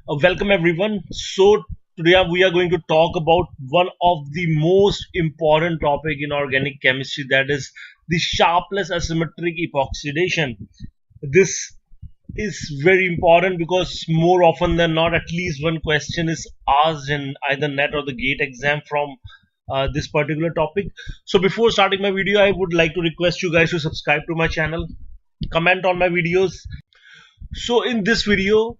Welcome everyone. So today we are going to talk about one of the most important topic in organic chemistry, that is the Sharpless Asymmetric Epoxidation. This is very important because more often than not, at least one question is asked in either NET or the GATE exam from this particular topic. So before starting my video, I would like to request you guys to subscribe to my channel, comment on my videos. So in this video,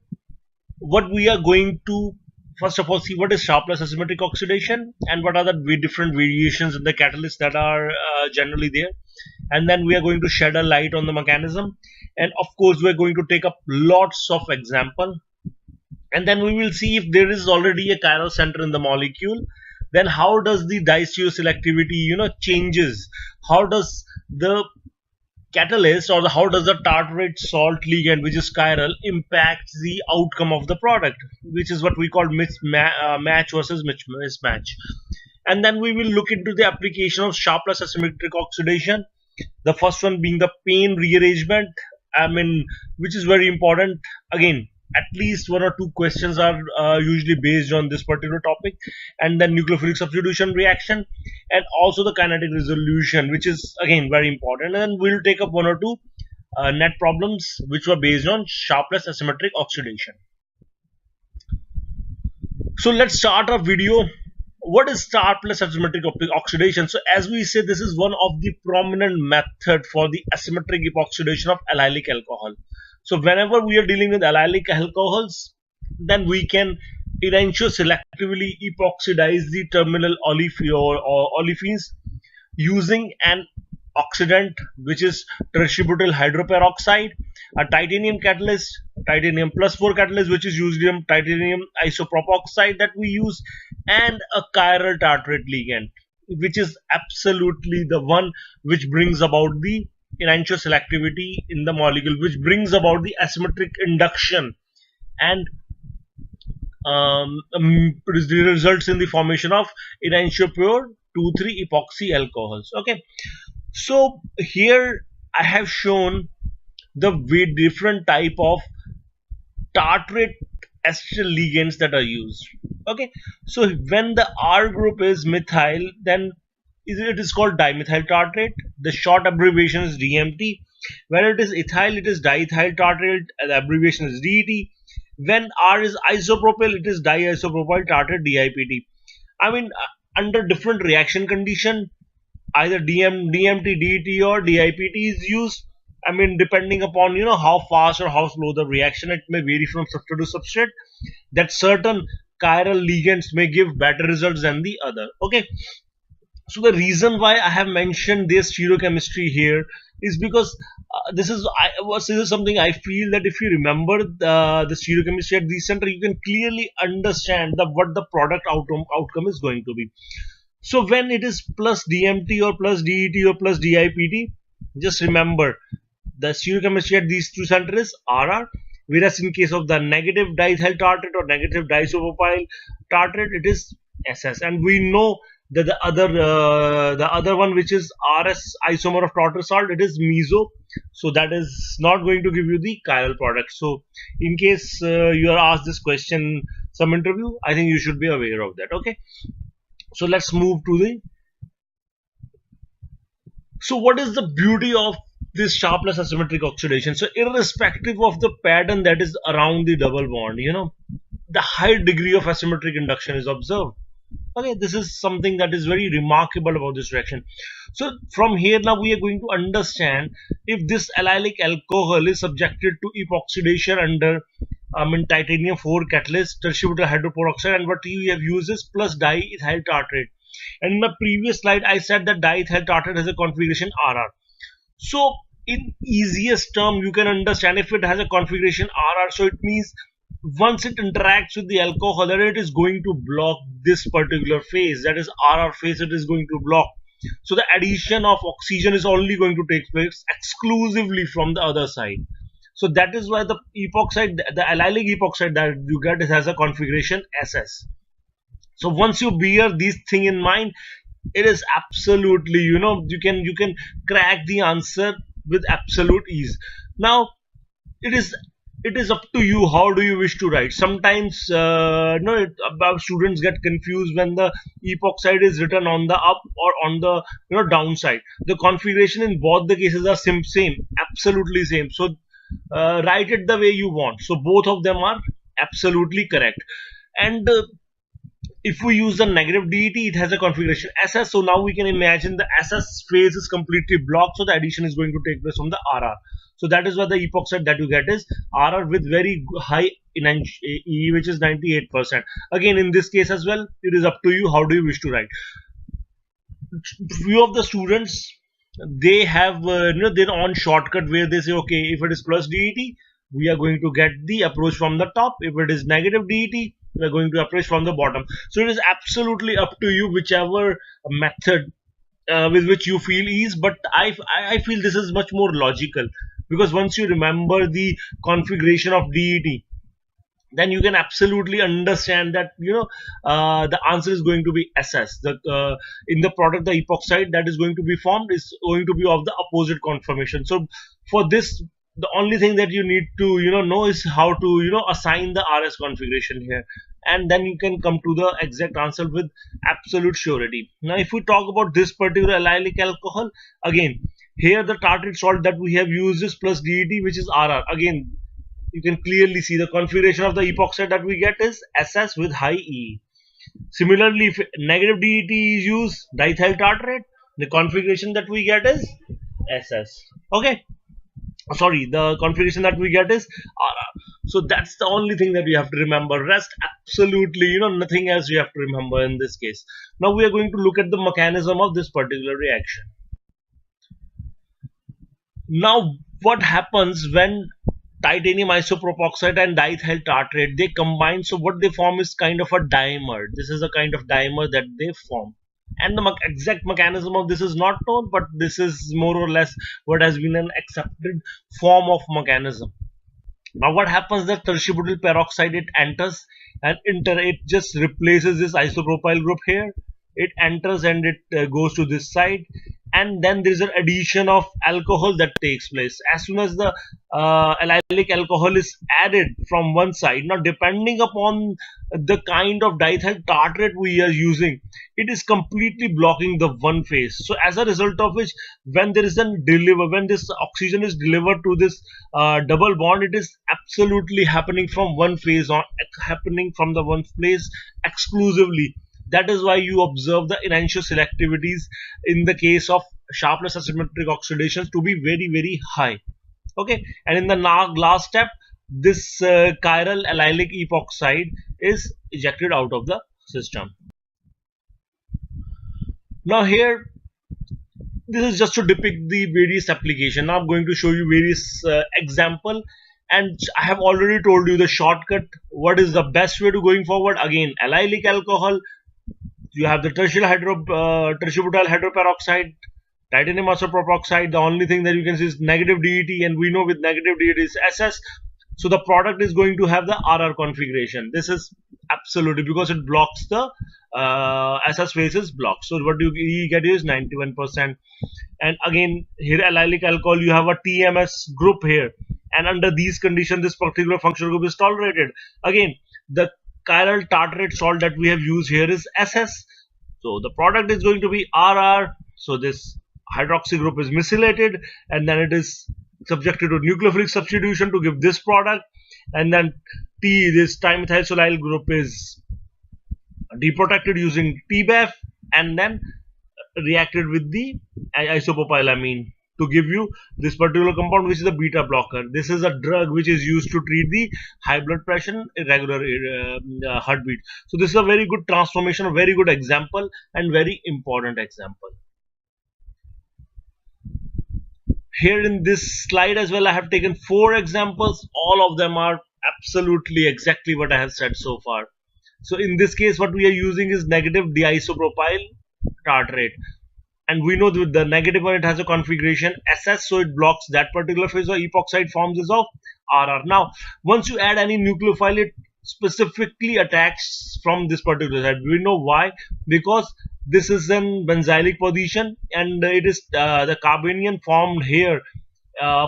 what we are going to first of all see what is sharpless asymmetric oxidation and what are the different variations in the catalysts that are generally there, and then we are going to shed a light on the mechanism, and of course we are going to take up lots of example, and then we will see if there is already a chiral center in the molecule, then how does the distereoselectivity changes, how does the catalyst or how does the tartrate salt ligand, which is chiral, impacts the outcome of the product, which is what we call match versus mismatch. And then we will look into the application of sharpless asymmetric oxidation, the first one being the pane rearrangement, which is very important. Again, at least one or two questions are usually based on this particular topic, and then nucleophilic substitution reaction, and also the kinetic resolution, which is again very important. And then we'll take up one or two net problems which were based on sharpless asymmetric oxidation. So let's start our video. What is sharpless asymmetric oxidation? So as we say, this is one of the prominent method for the asymmetric epoxidation of allylic alcohol. So whenever we are dealing with allylic alcohols, then we can selectively epoxidize the terminal olefins using an oxidant, which is tertiary hydroperoxide, a titanium catalyst, titanium +4 catalyst, which is usually titanium isopropoxide that we use, and a chiral tartrate ligand, which is absolutely the one which brings about the enantiomer selectivity in the molecule, which brings about the asymmetric induction and results in the formation of enantiomer 2,3 epoxy alcohols. Okay, so here I have shown the different type of tartrate acetyl ligands that are used. Okay, so when the R group is methyl, then it is called dimethyl tartrate. The short abbreviation is DMT. When it is ethyl, it is diethyl tartrate. The abbreviation is DET. When R is isopropyl, it is diisopropyl tartrate, DIPT. Under different reaction condition, either DMT, DET or DIPT is used. Depending upon how fast or how slow the reaction, it may vary from substrate to substrate. That certain chiral ligands may give better results than the other. Okay. So the reason why I have mentioned this stereochemistry here is because this is something I feel that if you remember the stereochemistry at the center, you can clearly understand what the product outcome is going to be. So when it is plus DMT or plus DET or plus DIPT, just remember the stereochemistry at these two centers is RR, whereas in case of the negative diethyl tartrate or negative diisopropyl tartrate, it is SS. And we know that the other one, which is RS isomer of tartar salt, it is meso, so that is not going to give you the chiral product. So in case you are asked this question some interview, I think you should be aware of that. Okay, so let's move to the what is the beauty of this sharpless asymmetric oxidation? So irrespective of the pattern that is around the double bond, the high degree of asymmetric induction is observed. Okay, this is something that is very remarkable about this reaction. So from here now we are going to understand if this allylic alcohol is subjected to epoxidation under titanium 4 catalyst, tertiary hydroperoxide, and what we have used is plus diethyl tartrate. And in the previous slide I said that diethyl tartrate has a configuration RR. So in easiest term you can understand, if it has a configuration RR, so it means once it interacts with the alcohol, then it is going to block this particular phase, that is RR phase, it is going to block. So the addition of oxygen is only going to take place exclusively from the other side. So that is why the epoxide, the allylic epoxide that you get, it has a configuration SS. So once you bear this thing in mind, it is absolutely, you can crack the answer with absolute ease. Now it is it is up to you how do you wish to write. Sometimes students get confused when the epoxide is written on the up or on the downside. The configuration in both the cases are same, absolutely same. So write it the way you want. So both of them are absolutely correct. And if we use the negative DET, it has a configuration SS. So now we can imagine the SS phase is completely blocked, so the addition is going to take place from the RR. So that is why the epoxide that you get is RR with very high E, which is 98%. Again, in this case as well, it is up to you how do you wish to write. Few of the students, they have their own shortcut where they say, okay, if it is plus DET, we are going to get the approach from the top. If it is negative DET, we are going to approach from the bottom. So it is absolutely up to you, whichever method with which you feel ease. But I feel this is much more logical, because once you remember the configuration of DET, then you can absolutely understand that the answer is going to be SS. In the product, the epoxide that is going to be formed is going to be of the opposite conformation. So for this, the only thing that you need to know is how to assign the RS configuration here, and then you can come to the exact answer with absolute surety. Now if we talk about this particular allylic alcohol, again here the tartrate salt that we have used is plus DET, which is RR. Again, you can clearly see the configuration of the epoxide that we get is SS with high E. Similarly, if negative DET is used, diethyl tartrate, the configuration that we get is SS. Okay, sorry, the configuration that we get is RR. So that's the only thing that you have to remember. Rest, absolutely nothing else you have to remember in this case. Now we are going to look at the mechanism of this particular reaction. Now what happens when titanium isopropoxide and diethyl tartrate, they combine? So what they form is kind of a dimer. This is a kind of dimer that they form, and the exact mechanism of this is not known, but this is more or less what has been an accepted form of mechanism. Now what happens, that tertiary peroxide, it enters and it just replaces this isopropyl group here. It enters and it goes to this side, and then there is an addition of alcohol that takes place. As soon as the allylic alcohol is added from one side, now depending upon the kind of diethyl tartrate we are using, it is completely blocking the one phase. So as a result of which, when there is when this oxygen is delivered to this double bond, it is absolutely happening from one phase on, happening from the one place exclusively. That is why you observe the enantiomer selectivities in the case of sharpless asymmetric oxidations to be very, very high. Okay, and in the last step, this chiral allylic epoxide is ejected out of the system. Now here, this is just to depict the various application. Now I'm going to show you various example, and I have already told you the shortcut. What is the best way to going forward? Again, allylic alcohol. You have the tertiary butyl hydroperoxide, titanium isopropoxide. The only thing that you can see is negative DET, and we know with negative DET is SS. So the product is going to have the RR configuration. This is absolutely, because it blocks the SS phase is blocked. So what you get is 91%. And again, here allylic alcohol, you have a TMS group here, and under these conditions, this particular functional group is tolerated. Again, the chiral tartrate salt that we have used here is SS. So the product is going to be RR. So this hydroxy group is methylated, and then it is subjected to nucleophilic substitution to give this product, and then this timethylsolyl group is deprotected using TBAF, and then reacted with the isopropylamine to give you this particular compound, which is a beta blocker. This is a drug which is used to treat the high blood pressure, irregular heartbeat. So this is a very good transformation, a very good example, and very important example. Here in this slide as well, I have taken 4 examples. All of them are absolutely exactly what I have said so far. So in this case, what we are using is negative diisopropyl tartrate. And we know that the negative one, it has a configuration SS, so it blocks that particular phase of epoxide forms is of RR. Now, once you add any nucleophile, it specifically attacks from this particular side. We know why, because this is an benzylic position, and it is the carbanion formed here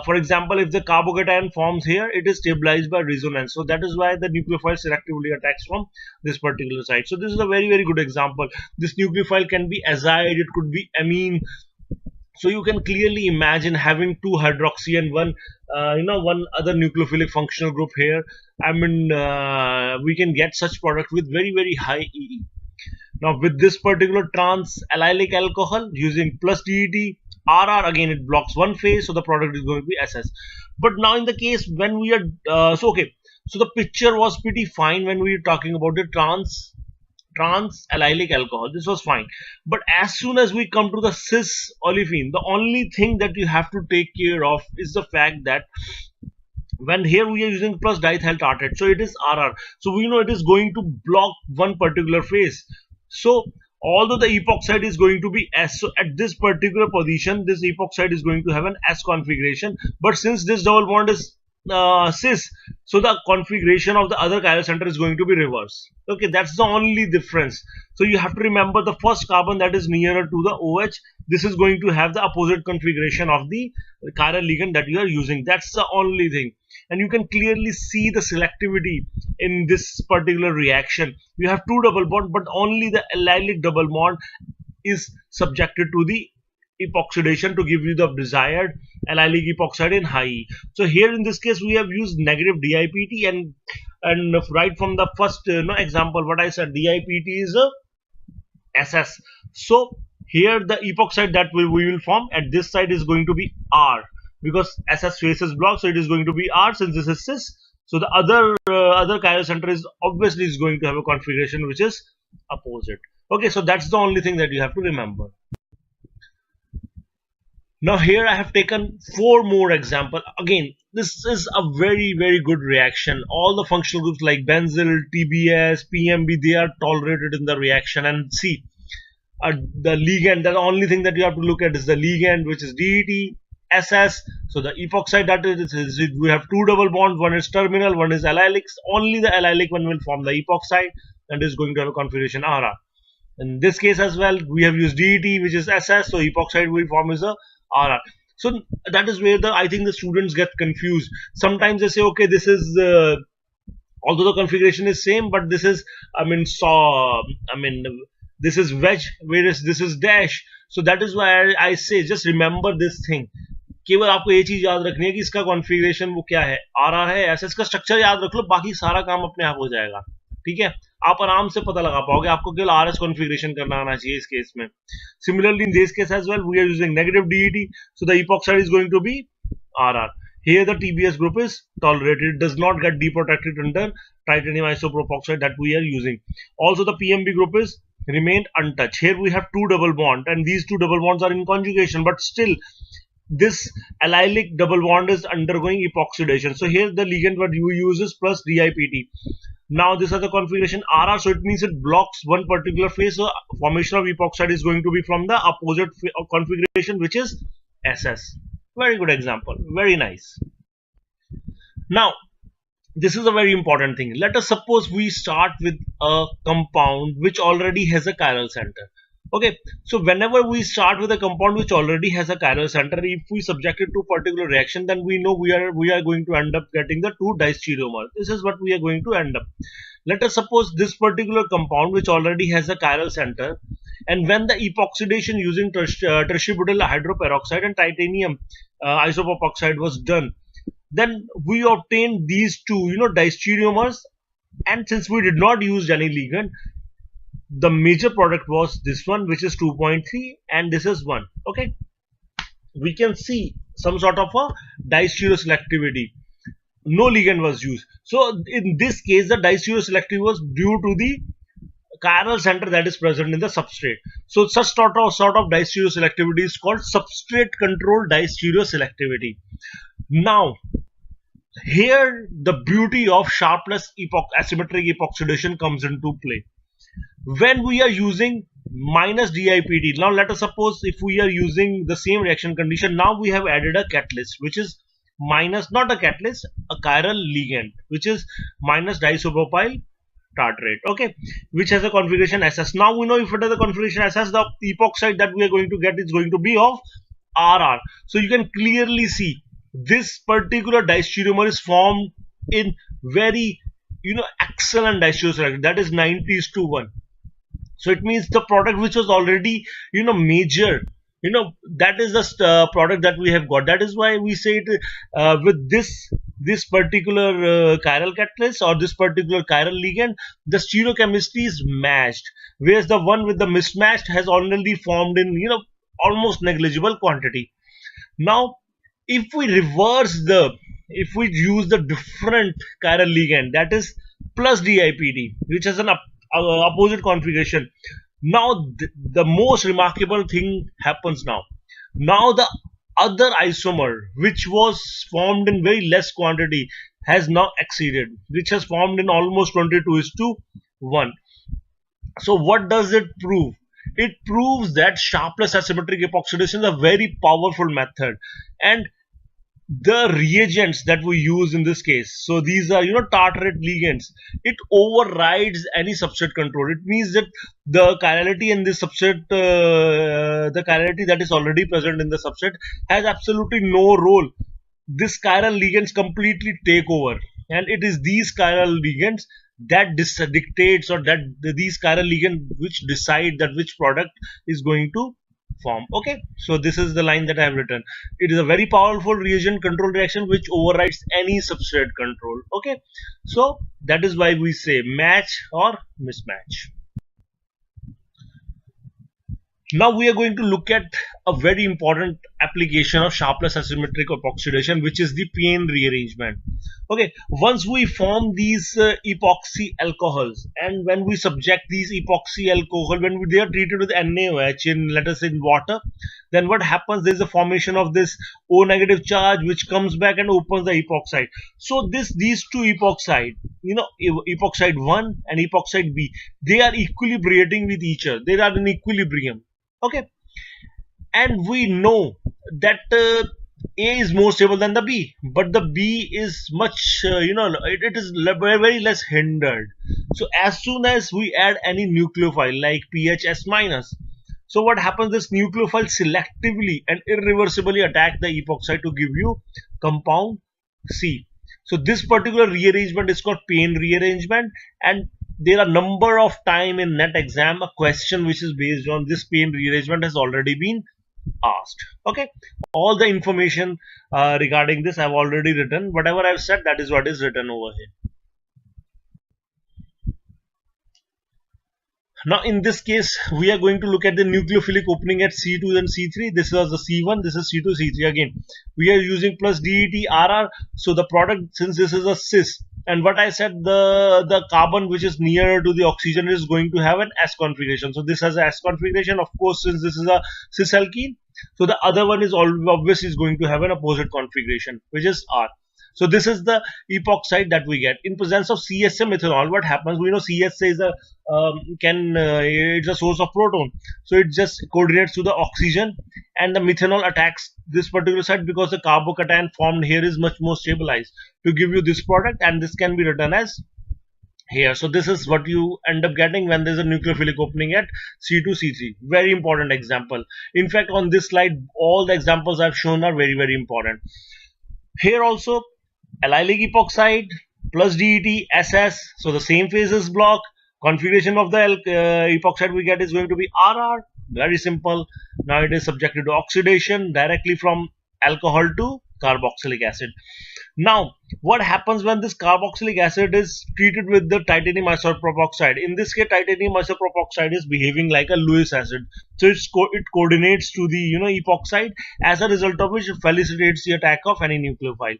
For example, if the carbocation forms here, it is stabilized by resonance. So that is why the nucleophile selectively attacks from this particular site. So this is a very, very good example. This nucleophile can be azide, it could be amine. So you can clearly imagine having 2-hydroxy and one other nucleophilic functional group here. I mean, we can get such product with very, very high EE. Now with this particular trans allylic alcohol using plus DET, RR, again it blocks one phase, so the product is going to be SS. But now in the case when we are so the picture was pretty fine when we were talking about the trans allylic alcohol. This was fine, but as soon as we come to the cis olefin, the only thing that you have to take care of is the fact that when here we are using plus diethyl tartrate, so it is RR, so we know it is going to block one particular phase. So although the epoxide is going to be S, so at this particular position this epoxide is going to have an S configuration, but since this double bond is cis, so the configuration of the other chiral center is going to be reverse. Okay, that's the only difference. So you have to remember the first carbon that is nearer to the OH, this is going to have the opposite configuration of the chiral ligand that you are using. That's the only thing, and you can clearly see the selectivity in this particular reaction. You have two double bond, but only the allylic double bond is subjected to the epoxidation to give you the desired allylic epoxide in high E. So here in this case we have used negative DIPT, and right from the first example what I said, DIPT is a SS. So here the epoxide that we will form at this side is going to be R, because SS phase is blocked, so it is going to be R since this is cis. So the other chiral center is obviously is going to have a configuration which is opposite. Okay, so that's the only thing that you have to remember. Now here I have taken 4 more examples. Again, this is a very, very good reaction. All the functional groups like benzyl, TBS, PMB, they are tolerated in the reaction. And see, the ligand, the only thing that you have to look at is the ligand, which is DET, SS. So the epoxide that is, we have 2 double bonds, one is terminal, one is allylic. Only the allylic one will form the epoxide and is going to have a configuration RR. In this case as well, we have used DET, which is SS, so epoxide will form as a RR. So that is where I think the students get confused. Sometimes they say, okay, this is although the configuration is same, but this is this is wedge, whereas this is dash. So that is why I say just remember this thing. केवल आपको ये चीज याद रखनी है कि इसका configuration वो क्या है, RR है, SS का स्ट्रक्चर याद रख लो, बाकी सारा काम अपने आप हो जाएगा. ठीक है, आप आराम से पता लगा पाओगे. आपको केवल RS कॉन्फ़िगरेशन करना आना चाहिए इस केस में. Similarly in this case as well, we are using negative DET, so the epoxide is going to be RR. Here the TBS group is tolerated, it does not get deprotected under titanium isopropoxide that we are using. Also the PMB group is remained untouched. Here we have 2 double bonds, and these 2 double bonds are in conjugation, but still this allylic double bond is undergoing epoxidation. So here the ligand what you use is plus DIPT. Now this is the configuration RR, so it means it blocks one particular phase. So formation of epoxide is going to be from the opposite configuration, which is SS. Very good example, very nice. Now this is a very important thing. Let us suppose we start with a compound which already has a chiral center. Okay, so whenever we start with a compound which already has a chiral center, if we subject it to a particular reaction, then we know we are going to end up getting the 2 distereomers. This is what we are going to end up. Let us suppose this particular compound which already has a chiral center, and when the epoxidation using tertiary hydroperoxide and titanium isopropoxide was done, then we obtained these 2 distereomers, and since we did not use any ligand, the major product was this one, which is 2.3, and this is 1. Okay, we can see some sort of a distereoselectivity. No ligand was used. So in this case the distereoselectivity was due to the chiral center that is present in the substrate. So such sort of distereoselectivity is called substrate control distereoselectivity. Now here the beauty of Sharpless asymmetric epoxidation comes into play. When we are using minus DIPT, now let us suppose if we are using the same reaction condition, now we have added a catalyst which is minus, not a catalyst, a chiral ligand, which is minus diisopropyl tartrate, okay, which has a configuration SS. Now we know if it has a configuration SS, the epoxide that we are going to get is going to be of RR. So you can clearly see this particular distereomer is formed in very excellent distereoselective, that is 90:1. So it means the product which was already major, that is the product that we have got. That is why we say it with this particular chiral catalyst or this particular chiral ligand, the stereochemistry is matched, whereas the one with the mismatched has already formed in almost negligible quantity. Now if we if we use the different chiral ligand, that is plus DIPD, which has an opposite configuration. Now the most remarkable thing happens now. Now the other isomer which was formed in very less quantity has now exceeded, which has formed in almost 22:1. So what does it prove? It proves that sharpless asymmetric epoxidation is a very powerful method, and the reagents that we use in this case, so these are tartrate ligands, it overrides any substrate control. It means that the chirality in this substrate, the chirality that is already present in the substrate has absolutely no role. This chiral ligands completely take over, and it is these chiral ligands that dictates, or that these chiral ligands which decide that which product is going to form. Okay, so this is the line that I have written. It is a very powerful reagent control reaction which overrides any substrate control. Okay, so that is why we say match or mismatch. Now we are going to look at a very important application of sharpless asymmetric epoxidation, which is the PN rearrangement. Okay, once we form these epoxy alcohols, and when we subject these epoxy alcohol, when they are treated with NaOH in, let us say, in water, then what happens? There is a formation of this O negative charge which comes back and opens the epoxide. So these two epoxide, epoxide 1 and epoxide B, they are equilibrating with each other. They are in equilibrium. Okay, and we know that A is more stable than the B, but the B is much it is very less hindered. So as soon as we add any nucleophile like PHS minus, so what happens? This nucleophile selectively and irreversibly attack the epoxide to give you compound C. So this particular rearrangement is called Payne rearrangement, and there are number of time in net exam a question which is based on this Payne rearrangement has already been asked. Okay, all the information regarding this I've already written. Whatever I've said, that is what is written over here. Now in this case we are going to look at the nucleophilic opening at C2 and C3. This was the C1, this is C2, C3. Again we are using plus DET RR. So the product, since this is a cis, and what I said, the carbon which is nearer to the oxygen is going to have an S configuration. So this has a S configuration, of course, since this is a cis alkene. So the other one is obviously is going to have an opposite configuration, which is R. So this is the epoxide that we get in presence of CSA methanol. What happens? We know CSA is a it's a source of proton, so it just coordinates to the oxygen, and the methanol attacks this particular site because the carbocation formed here is much more stabilized to give you this product, and this can be written as here. So this is what you end up getting when there's a nucleophilic opening at C2, C3. Very important example. In fact, on this slide, all the examples I've shown are very, very important. Here also, Allelic epoxide plus DET SS. So the same phases block. Configuration of the epoxide we get is going to be RR. Very simple. Now it is subjected to oxidation directly from alcohol to carboxylic acid. Now what happens when this carboxylic acid is treated with the titanium isopropoxide? In this case, titanium isopropoxide is behaving like a Lewis acid, so it coordinates to the epoxide, as a result of which it facilitates the attack of any nucleophile.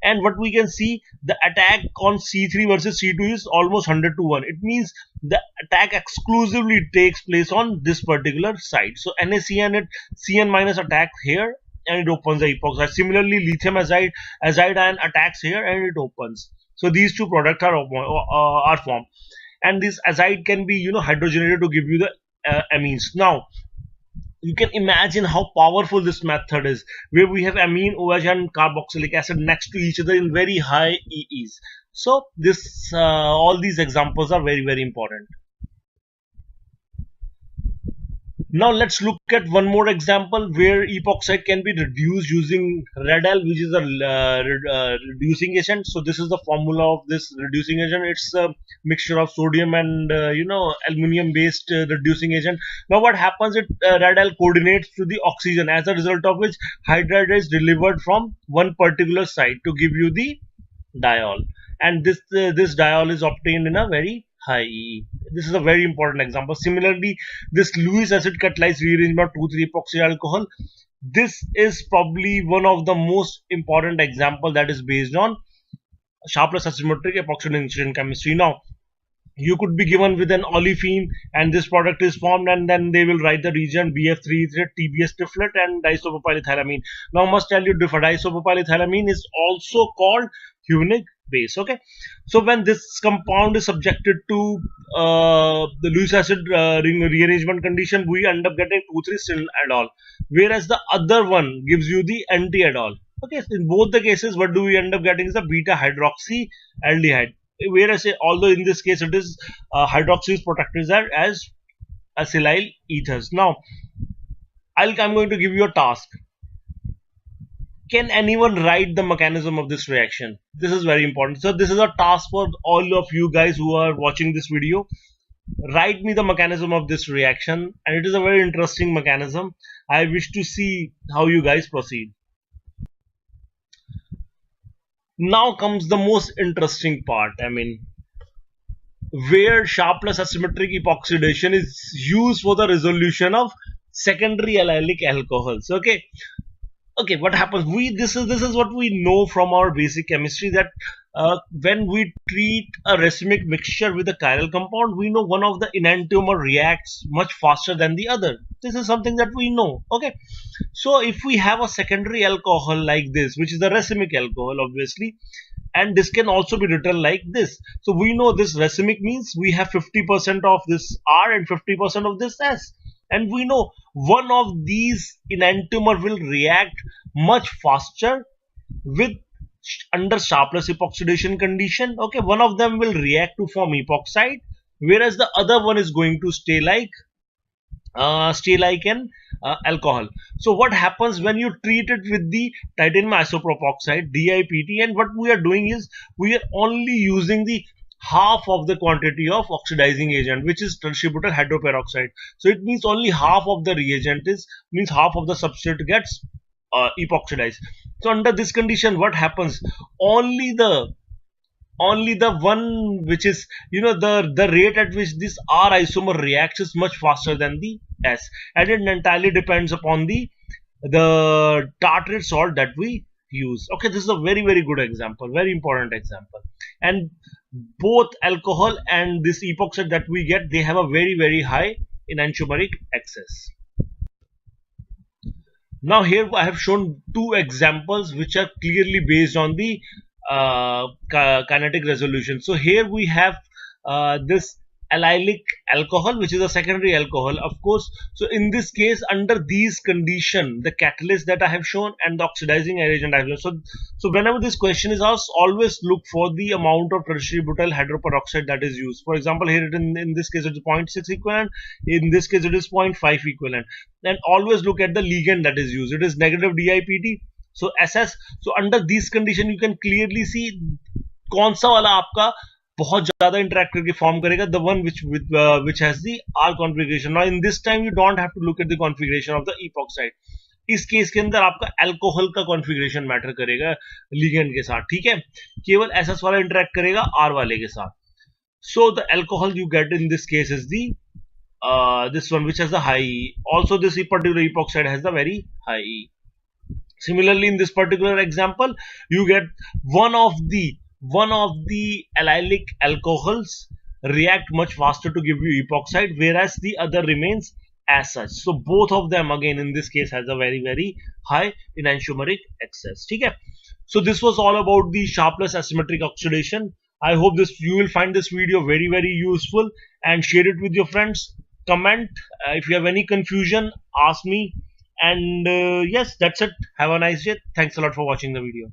And what we can see, the attack on C3 versus C2 is almost 100:1. It means the attack exclusively takes place on this particular site. So NaCN, CN minus attacks here, and it opens the epoxide. Similarly, lithium azide ion attacks here and it opens. So these two products are formed, and this azide can be hydrogenated to give you the amines. Now you can imagine how powerful this method is, where we have amine, OH and carboxylic acid next to each other in very high EEs. So this all these examples are very, very important. Now let's look at one more example where epoxide can be reduced using Radal, which is a reducing agent. So this is the formula of this reducing agent. It's a mixture of sodium and aluminum based reducing agent. Now what happens? Radal coordinates to the oxygen, as a result of which hydride is delivered from one particular site to give you the diol, and this diol is obtained in a very high E. This is a very important example. Similarly, this Lewis acid catalyzed rearrangement 2,3 epoxy alcohol, this is probably one of the most important example that is based on Sharpless Asymmetric Epoxidation chemistry. Now you could be given with an olefin and this product is formed, and then they will write the region BF3 TBS triplet and disopropylethylamine. Now must tell you, disopropylethylamine is also called Hunic base. Okay, so when this compound is subjected to the Lewis acid rearrangement condition, we end up getting 2,3 aldol, whereas the other one gives you the anti-aldol. Okay, so in both the cases, what do we end up getting is the beta hydroxy aldehyde, whereas although in this case it is hydroxy is protected as acylyl ethers. Now I'm going to give you a task. Can anyone write the mechanism of this reaction? This is very important. So this is a task for all of you guys who are watching this video. Write me the mechanism of this reaction, and it is a very interesting mechanism. I wish to see how you guys proceed. Now comes the most interesting part. I mean, where Sharpless asymmetric epoxidation is used for the resolution of secondary allylic alcohols. Okay, what happens? This is what we know from our basic chemistry, that when we treat a racemic mixture with a chiral compound, we know one of the enantiomer reacts much faster than the other. This is something that we know. Okay, so if we have a secondary alcohol like this, which is the racemic alcohol, obviously, and this can also be written like this. So we know this racemic means we have 50% of this R and 50% of this S. And we know one of these enantiomer will react much faster with under Sharpless epoxidation condition. Okay, one of them will react to form epoxide, whereas the other one is going to stay like an alcohol. So what happens when you treat it with the titanium isopropoxide DIPT, and what we are doing is we are only using the half of the quantity of oxidizing agent, which is tertiary butyl hydroperoxide. So it means only half of the reagent means half of the substrate gets epoxidized. So under this condition, what happens? Only the one which is, the rate at which this R isomer reacts is much faster than the S, and it entirely depends upon the tartrate salt that we use. Okay, this is a very good example, very important example. And both alcohol and this epoxide that we get, they have a very high enantiomeric excess. Now here I have shown two examples which are clearly based on the kinetic resolution. So here we have this allylic alcohol, which is a secondary alcohol, of course. So in this case, under these condition, the catalyst that I have shown and the oxidizing agent I have shown. So whenever this question is asked, always look for the amount of tertiary butyl hydroperoxide that is used. For example, here in this case it is 0.6 equivalent, in this case it is 0.5 equivalent. And always look at the ligand that is used. It is negative DIPT, so SS. So under these condition you can clearly see कौन सा वाला आपका बहुत ज्यादा interact करके form करेगा, the one which has the R configuration. Now in this time you don't have to look at the configuration of the epoxide. इस case के अंदर आपका अल्कोहल का कॉन्फ़िगरेशन मैटर करेगा लिगेंड के साथ, ठीक है, केवल SS वाला इंटरेक्ट करेगा R वाले के साथ. So the alcohol you get in this case is the this one which has the high E. Also this particular epoxide has the very high E. Similarly, in this particular example, you get one of the allylic alcohols react much faster to give you epoxide, whereas the other remains as such. So both of them again in this case has a very high enantiomeric excess. Okay? So this was all about the Sharpless asymmetric oxidation. I hope you will find this video very useful, and share it with your friends. Comment if you have any confusion, ask me. And yes, that's it. Have a nice day. Thanks a lot for watching the video.